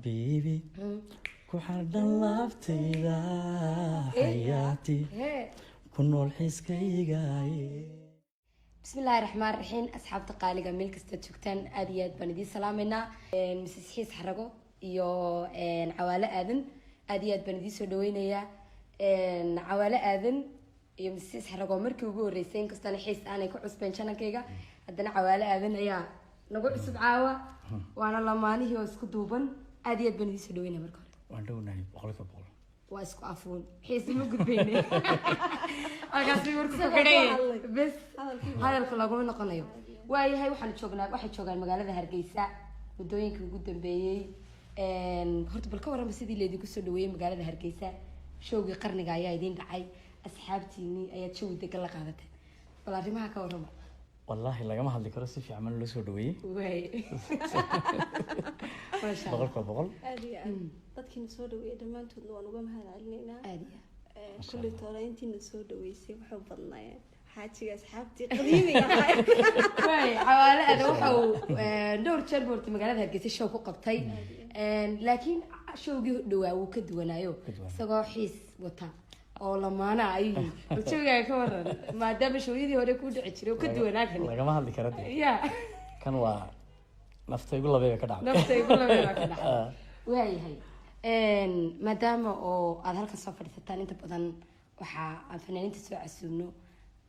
حبيبي كحدا لافتيدا حياتي كنول حسكيغاي بسم الله الرحمن الرحيم أصحاب تقاليقا ميل كستا جوجتان آديات بندي سلامينا مسيس حيس حرقو iyo cawaale aadan aad baan idin soo dhaweynaya cawaale aadan iyo Mrs. Xarago markii ugu horeysay in kastana xiis aanay ku cusbeen channelkayga haddana cawaale aadan ayaa nagu cusub caawa waana lamaanihii oo isku duuban aad baan idin soo dhaweynaya marka hore waan dhownahay boqolkiiba waa isku afuun xiis ma gudbeynay agaasi markuu ku xidhay bas hadalku lagu noqonayo waayahay waxaan joognaa magaalada Hargeysa wadooyinka ugu dambeeyay horta bal ka waran sidii leedii ku soo dhaweeyay magaalada Hargeysa showgii qarniga ayaa idin dhacay asxaabtiini ayaa show degan la qaadatay bal arrimaha ka waran wallahi lagama hadli karo si fiican loo soo dhaweeyay way boqol dadkii soo dhaweeyay dhamaantood waan uga mahadcelinaynaa kulli toolayntii soo dhaweysay wuxuu badnaayeen حاجة أصحابتي قديمة واي حوالي أنا وحو دور تشربورت مقالة هالقيس الشو قبطي لكن شو دوا وكدوا يو سقى حيس وتا أو لما أنا أي وشو جاي كورن ما دام شو يدي هو يكون عشرة وكدوا ناكني لا ما هذي كردي يا كان وا نفط يقول له بيا كده نفط يقول له بيا كده وهاي ما دام أو هذا الكسافر ثاني أنت بدن وح الفنانين تسوي عسونو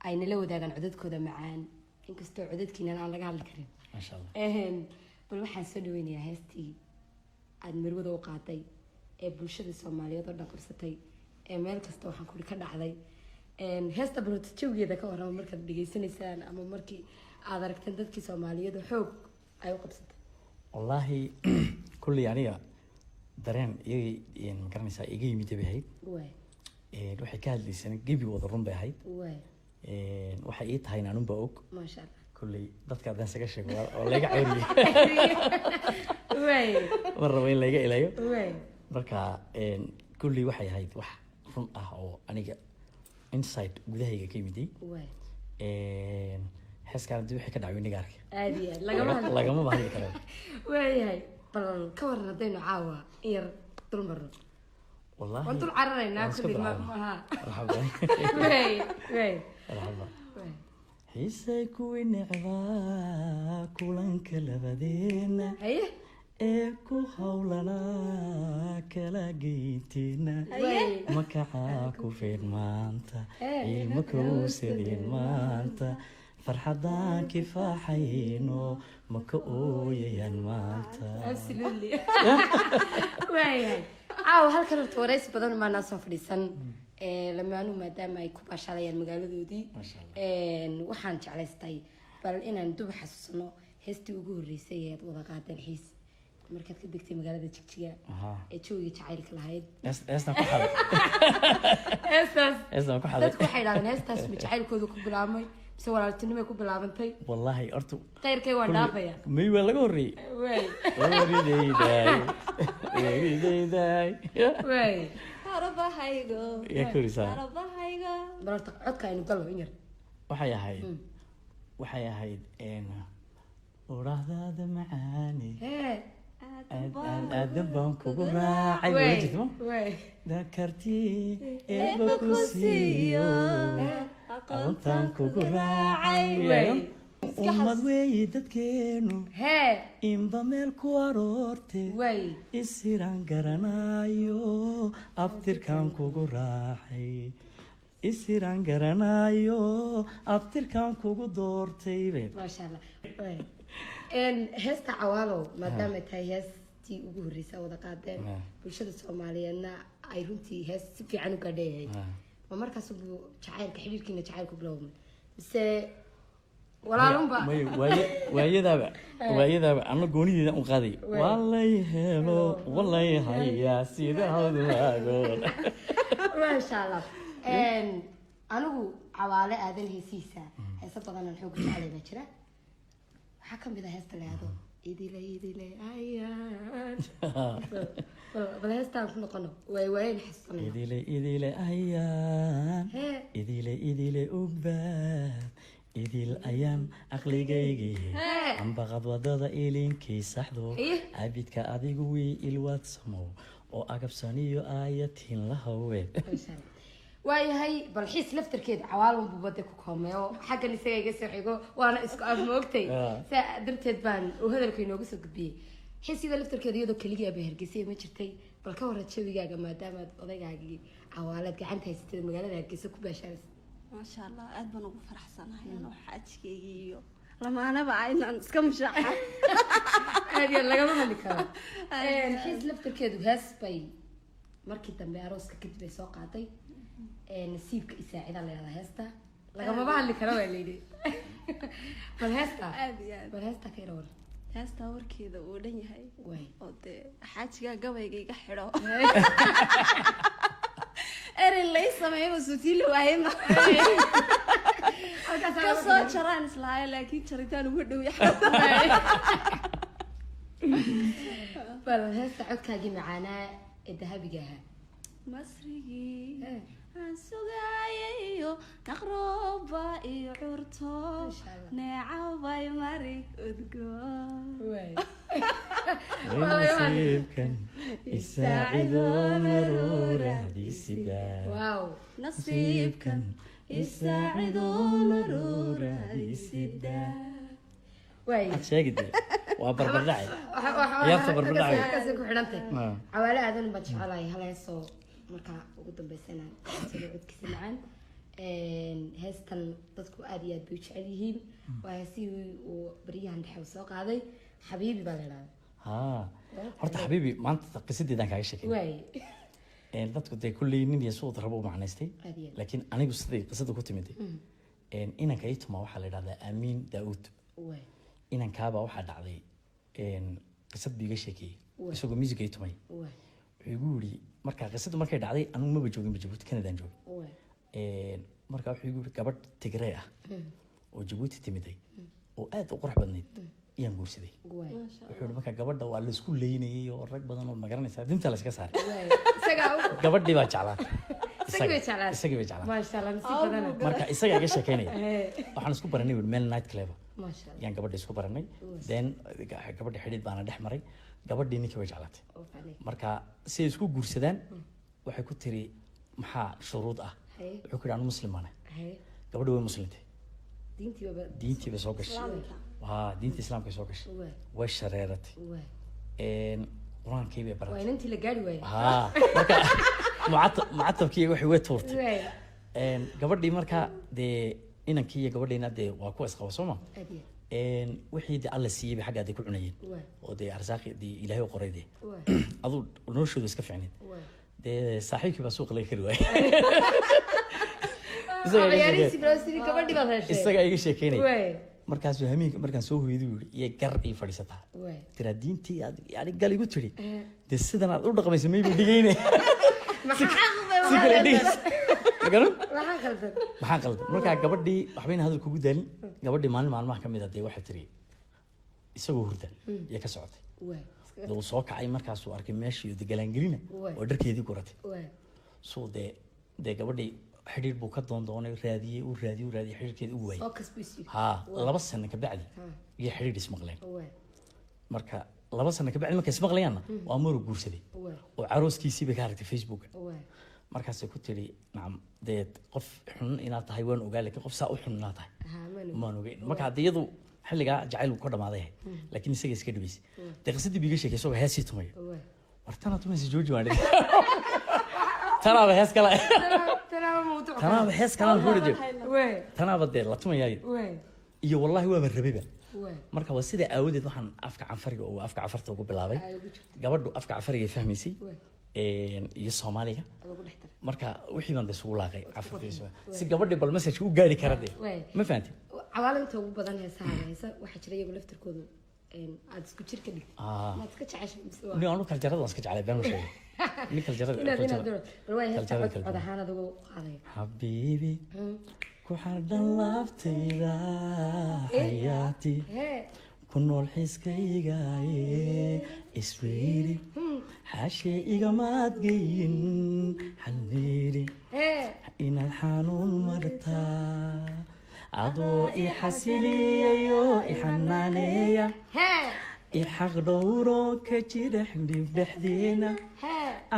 ayna la wadaagan codadkooda macaan inkastoo codadkiina aan laga hadli karin ma sha Allah bal waxaan soo dhaweynayaa heestii aad marwada u qaaday ee bulshada Soomaaliyeed oo dhan qabsatay ee meel kasta waxaan ku ka dhacday heesta barnaamijkeeda ka waran markaad dhageysanaysaan ama markii aad aragteen dadkii Soomaaliyeed oo xoog ay u qabsatay wallahi kulli aniga dareen iyay magaranaysaa iga yimid bahayd waxay ka hadlaysay gebi wada run bahayd waxay ii tahay inaan unba og ma sha Allah kulli dadka adan saga sheego oo laga ceeriyo marraba in laga ilayo marka kulli waxay ahayd wax run ah oo aniga inside gudahayga ka yimid heeskaan dib wixii ka dhacay niga arkay aadiya lagama bahdi karo waayahay bal ka waran hadaynu caawa yar dulmarno والله وانتو العررينا كل ما مرحبا مرحبا حيسي كوي نعبا كولان كلابدينا ايكو حولنا كلاقيتينا مكعاكو فين مانتا المكو سيدين مانتا فرحدان كفاحينو مكويا مانتا absolutely عاو هالكن التوريس بدن ما ناس فريسان لما أنا مدام أي كوب عشان المجال ذودي وحن جعلستي بل إن ندوب حسنا هستي وجود ريسيات وضغط الحس مركز كدكتي مجال ذا تشجيع شو يتعيرك لهاي اسنا كحل اسنا كحل تدخل حيلا ناس متعير كودو كبلامي سوى على التنمية كبلامنتي والله أرتو غير كي ونافيا مي ولا قوري وري داي وي ربا هايغو يا كوريسا ربا هايغو برتق عدك إنه قلوا إنير waxay ahayd waraahdaada macaani aad baan kugu raacay wajidmo dakartii eeba ku siiyo aqoontaan kugu raacay ummad weeyi dadkeenu inba meel ku aroorte isiraan garanayo abtirkaan kugu raacay isiraan garanayo abtirkaan kugu doortay ما شاء الله heesta cawaalo maadaama tahay heestii ugu horreysay wada qaadeen bulshada Soomaaliyeedna ay runtii hees si fiican u gaadhay ma markaas uu jacaylka xiriirkiina jacaylku bilowday mise walaalunba waayadaaba ana goonideeda u qaaday wallahi helo wallahi haya sida hawdaago ma sha Allah anigu cawaale aadan heesiisa heesa badan oo xoog jacayl ba jira waxa kamid ah heesta leedo idile ayaan bal heestaan ku noqono way xisnaa idile ayaan idile ugbaad idil ayaan aqligaygii ambaqad wadada ilinkii saxdo abidka adigu wii ilwaad samow oo agabsaniyo aayatiin la hawe waayahay bal xiis laftarkeeda cawaalun buu badda ku koomeeyo xaggan isaga iga soo xigo waana isku af moogtay saa darteed baan uu hadalka inooga soo gudbiyey xiisida laftarkeeda iyadoo keligaa bay hargeysay ma jirtay bal ka warra jawigaaga maadaamaad odaygaagii cawaalaad gacanta haysatay magaalada hargeysa ku baashaaraysa maasha allah aad baan ugu faraxsanahay anoo xaajkeygii iyo lamaanaba aynaan iska mushaaxa aad iyo lagama hadli karo xiis laftarkeedu hees bay markii dambe arooska kadib ay soo qaaday nasiibka isaacida la yidhahdaa heesta lagamaba hadli karo waa layidhi bal heesta aad iyo aad bal heesta ka yara war heestaa warkeeda uu dhan yahay way oo dee xaajigaa gabayga iga xidho erin lay sameeyo sutiilo waayma kasoo jaraan islaayo laakiin jaritaan ugu dhow bal heesta codkaagii macaanaa ee dahabiga ahaa masrigii aan sugayayo naqrooba iyo curto neecabay marig udgoon nasiibkan isaacido naruuradiisida nasiibkan isaacido naruuradiisida sheegide waa barbardhacay yaabta barbardhacay ku xidhantay cawaale aadan baan jecelahay hal heesoo markaa ugu dambeysana sida codkiisa macaan heestan dadku aad iyo aad bay u jecel yihiin waa heesihii uu baryahan dhexe soo qaaday xabiibi baa la idhahdaa horta xabiibi maanta qisadeedaan kaaga sheekay dadku dee kulley nin iyo suud rabo u macnaystay laakiin anigu siday qisada ku timid inanka ituma waxaa la idhahdaa amiin daauud inankaabaa waxaa dhacday qisad buu iga sheekeeyey isagoo musica itumay wuxuu igu yiri markaa qisadu markay dhacday anigu maba joogin Djibouti Canadaan joogay markaa wuxuu igu yiri gabadh Tigray ah oo Djibouti timiday oo aad u qurux badnayd iyaan guursaday wuxuu yiri markaa gabadha waa la isku leeynayay oo rag badan oo magaranaysa dinta la iska saaray gabadhii baa jeclaatay isaga bay jeclaatay maasha Allah nasiib badan marka isaga iga sheekeynaya waxaan isku baranay meel night club yaan gabadha isku baranay then gabadha xidhiid baana dhex maray gabadhii ninkii way jeclaatay marka si ay isku guursadaan waxay ku tiri maxaa shuruud ah wuxuu ku yidhi anu muslim baan gabadhi way muslimtay diintii bay soo gashay diinta islaamka soo gashay way shareeratay qur-aankii bay baratay waa inantii la gaari waayey marka mucatabkii waxay way tuurtay gabadhii marka dee inankii iyo gabadhiina dee waa kuwa isqaba soo ma wixii dee alla siiyey bay xaggaa dee ku cunayeen oo dee arsaaqi dee ilaahay u qoray dee aduu noloshooda iska fiicneed dee saaxiibkii baa suuqa laga kari waayey isagaa iga sheekeynaya markaasuu hameenka markaan soo hoyday buu yidhi iyo gar ii fadhiisataa tiraa diintii aad gal igu tiri dee sidan aad u dhaqmaysa maybu dhigayne maxaa qaldan markaa gabadhii waxbayna hadal kugu daalin gabadhii maalin maalmaha ka mid a dee waxay tiri isagoo hurda iyo ka socotay uu soo kacay markaasuu arkay meeshii degalaangelina oo dharkeedii guratay suu dee gabadhii xidhiir buu ka doondoonay raadiyey uu raadiyey xidhiirkeedii u waayey 2 sano ka bacdi iyo xidhiir ismaqleen marka 2 sano ka bacdi markay ismaqlayaanna waa maruu guursaday oo carooskiisii bay ka aragtay Facebook markaasay ku tiri nacam dee qof xun inaad tahay waan ogaa laakiin qof saa u xun inaad tahay maan ogeyn marka haddii iyadu xilligaa jacayl ka dhamaaday laakiin isaga iska dhibaysay dee qisadii biiga sheekay isagoo heesii tumayo war tana tumaysa jooji waan tanaaba hees kale tanaaba hees kale aan kuuri tanaaba dee la tumayaayo iyo wallahi waaba rabayba marka waa sida aawadeed waxaan afka canfariga oo afka cafarta ugu bilaabay gabadhu afka canfariga fahmaysay iyo Soomaaliga marka wixii baan isugu laaqay cafartiisa si gabadhii bal message u gaari kara dee ma fahanti cawaalinta ugu badan heesaha waxa jira iyagu laftirkoodu aad isku jir ka dhig ma iska jeceshay ni aanu kala jarada iska jeclay baan sheegay ni kala jarada bal way heesaha cod ahaan adigu qaaday habibi ku xadhan laabtayda hayaati ku nool xiskaygaye isweeri xaashee igamaad geyin xalmeeri inaad xanuun martaa adoo i xasiliyayo i xanaaneeya i xaq dhowro ka jira xindhib dhexdeena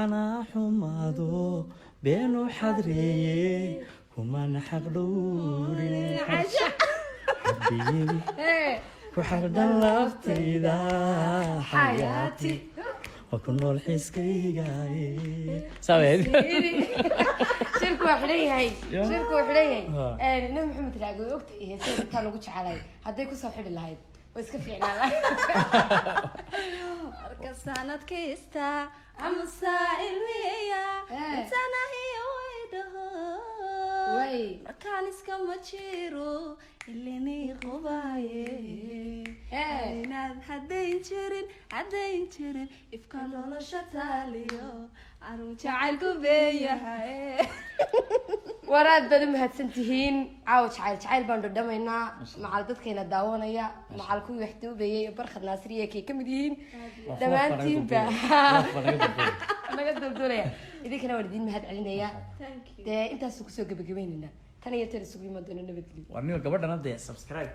anaa xumaado beenu xadreeye kumana xaq dhowrin xabiibi ku xardhan laftayda xayaati waa ku nool xiskaygaye sabeed shirku waa xidhanyahay nabi maxamed raago ogtahay heesada intaa lagu jecelay hadday kusoo xidhi lahayd way iska fiicnaan marka sanadkaysta amsaa ilmiya intanahiyo dhaho markaan iskama jiro ilinii qubaaye inaad haddayn jirin ifka nolosha taaliyo anuu jacaylku beeyahay waraad baad u mahadsan tihiin caawa jacayl baan dhadhamaynaa macal dadkayna daawanaya macal kuwii wax duubayay barkhad naasiriya kay ka mid yihiin dhammaantiinba naga dulduulaya idinkana waan idiin mahad celinaya dee intaasuu kusoo gebagabaynaynaa tan iyo tan isugu imaan doona nabadgelyo warniga gabadhana dee subscribe